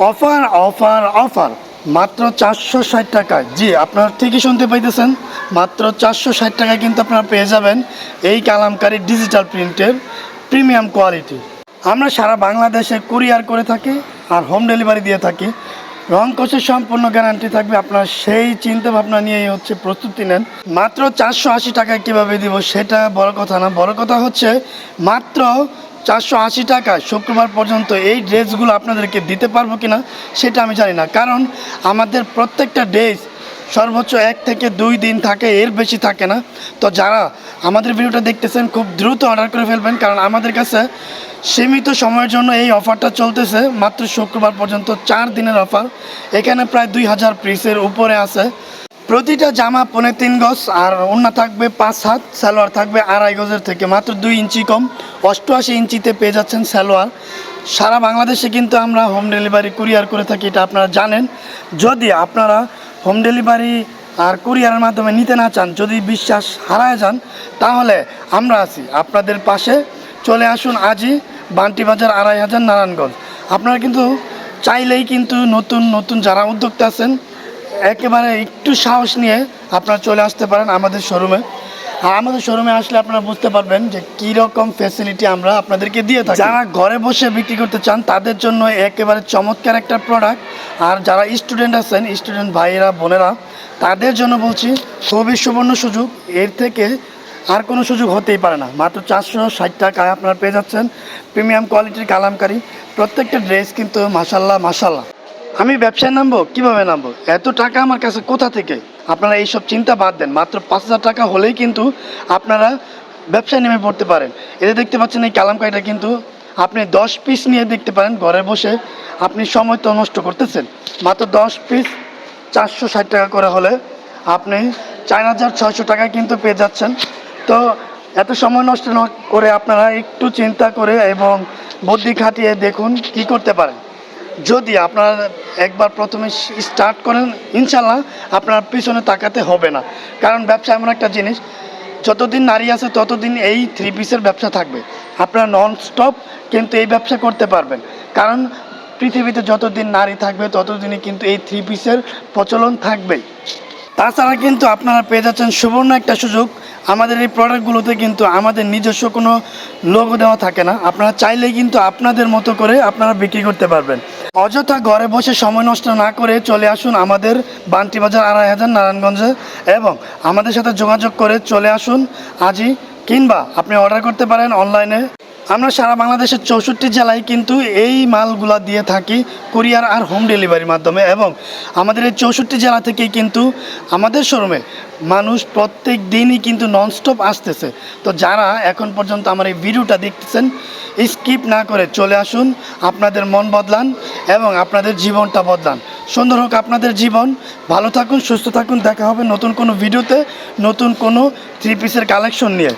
Offer offer offer মাত্র 460 টাকায়। জি, আপনারা ঠিকই শুনতে পাইতেছেন, মাত্র 460 টাকায় কিন্তু আপনারা পেয়ে যাবেন এই কালামকারী ডিজিটাল প্রিন্টের প্রিমিয়াম কোয়ালিটি। আমরা সারা বাংলাদেশে কুরিয়ার করে থাকি আর হোম ডেলিভারি দিয়ে থাকি। রং কোর্সের সম্পূর্ণ গ্যারান্টি থাকবে। আপনার সেই চিন্তা ভাবনা নিয়েই হচ্ছে প্রস্তুতি নেন। মাত্র 480 টাকায় কীভাবে দিব সেটা বড় কথা না, বড় কথা হচ্ছে মাত্র 480 টাকায় শুক্রবার পর্যন্ত এই ড্রেসগুলো আপনাদেরকে দিতে পারবো কি না সেটা আমি জানি না, কারণ আমাদের প্রত্যেকটা ড্রেস সর্বোচ্চ 1 থেকে 2 দিন থাকে, এর বেশি থাকে না। তো যারা আমাদের ভিডিওটা দেখতেছেন খুব দ্রুত অর্ডার করে ফেলবেন, কারণ আমাদের কাছে সীমিত সময়ের জন্য এই অফারটা চলতেছে। মাত্র শুক্রবার পর্যন্ত 4 দিনের অফার। এখানে প্রায় 2000 পিসের উপরে আছে। প্রতিটা জামা 3.5 গজ আর ওড়না থাকবে 5 হাত, সালোয়ার থাকবে 2.5 গজের থেকে মাত্র 2 ইঞ্চি কম। 88 ইঞ্চিতে পেয়ে যাচ্ছেন সালোয়ার। সারা বাংলাদেশে কিন্তু আমরা হোম ডেলিভারি কুরিয়ার করে থাকি, এটা আপনারা জানেন। যদি আপনারা হোম ডেলিভারি আর কুরিয়ারের মাধ্যমে নিতে না চান, যদি বিশ্বাস হারায় যান, তাহলে আমরা আছি আপনাদের পাশে। চলে আসুন আজই বান্টি বাজার 2500 নারায়ণগঞ্জ। আপনারা কিন্তু চাইলেই কিন্তু নতুন নতুন যারা উদ্যোক্তা আছেন একেবারে একটু সাহস নিয়ে আপনারা চলে আসতে পারেন আমাদের শোরুমে। আর আমাদের শোরুমে আসলে আপনারা বুঝতে পারবেন যে কীরকম ফ্যাসিলিটি আমরা আপনাদেরকে দিয়ে থাকি। যারা ঘরে বসে বিক্রি করতে চান তাদের জন্য একেবারে চমৎকার একটা প্রোডাক্ট। আর যারা স্টুডেন্ট আছেন, স্টুডেন্ট ভাইয়েরা বোনেরা, তাদের জন্য বলছি খুবই সুবর্ণ সুযোগ। এর থেকে আর কোনো সুযোগ হতেই পারে না। মাত্র 460 টাকায় আপনারা পেয়ে যাচ্ছেন প্রিমিয়াম কোয়ালিটির কালামকারী প্রত্যেকটা ড্রেস কিন্তু মাশাল্লাহ মাশাল্লাহ। আমি ব্যবসায় নামবো, কীভাবে নামবো, এত টাকা আমার কাছে কোথা থেকে? আপনারা এইসব চিন্তা বাদ দেন। মাত্র 5000 টাকা হলেই কিন্তু আপনারা ব্যবসায় নেমে পড়তে পারেন। এতে দেখতে পাচ্ছেন এই কালামকারীটা কিন্তু আপনি 10 পিস নিয়ে দেখতে পারেন ঘরে বসে। আপনি সময় তো নষ্ট করতেছেন। মাত্র 10 পিস 460 টাকা করে হলে আপনি 4600 টাকায় কিন্তু পেয়ে যাচ্ছেন। তো এত সময় নষ্ট না করে আপনারা একটু চিন্তা করে এবং বুদ্ধি খাটিয়ে দেখুন কি করতে পারেন। যদি আপনারা একবার প্রথমে স্টার্ট করেন, ইনশাল্লাহ আপনার পিছনে তাকাতে হবে না। কারণ ব্যবসা এমন একটা জিনিস, যতদিন নারী আছে ততদিন এই 3 পিসের ব্যবসা থাকবে। আপনারা নন স্টপ কিন্তু এই ব্যবসা করতে পারবেন, কারণ পৃথিবীতে যতদিন নারী থাকবে ততদিনই কিন্তু এই 3 পিসের প্রচলন থাকবেই। তাছাড়া কিন্তু আপনারা পেয়ে যাচ্ছেন সুবর্ণ একটা সুযোগ। আমাদের এই প্রোডাক্টগুলোতে কিন্তু আমাদের নিজস্ব কোনো লোগো দেওয়া থাকে না। আপনারা চাইলেই কিন্তু আপনাদের মতো করে আপনারা বিক্রি করতে পারবেন। অযথা ঘরে বসে সময় নষ্ট না করে চলে আসুন আমাদের বান্টি বাজার 2500 নারায়ণগঞ্জে এবং আমাদের সাথে যোগাযোগ করে চলে আসুন আজই, কিংবা আপনি অর্ডার করতে পারেন অনলাইনে। আমরা সারা বাংলাদেশের 64 জেলায় কিন্তু এই মালগুলা দিয়ে থাকি কুরিয়ার আর হোম ডেলিভারির মাধ্যমে, এবং আমাদের এই 64 জেলা থেকেই কিন্তু আমাদের শোরুমে মানুষ প্রত্যেক দিনই কিন্তু ননস্টপ আসতেছে। তো যারা এখন পর্যন্ত আমার এই ভিডিওটা দেখতেছেন, স্কিপ না করে চলে আসুন, আপনাদের মন বদলান এবং আপনাদের জীবনটা বদলান। সুন্দর হোক আপনাদের জীবন। ভালো থাকুন, সুস্থ থাকুন। দেখা হবে নতুন কোনো ভিডিওতে নতুন কোনো 3 পিসের কালেকশন নিয়ে।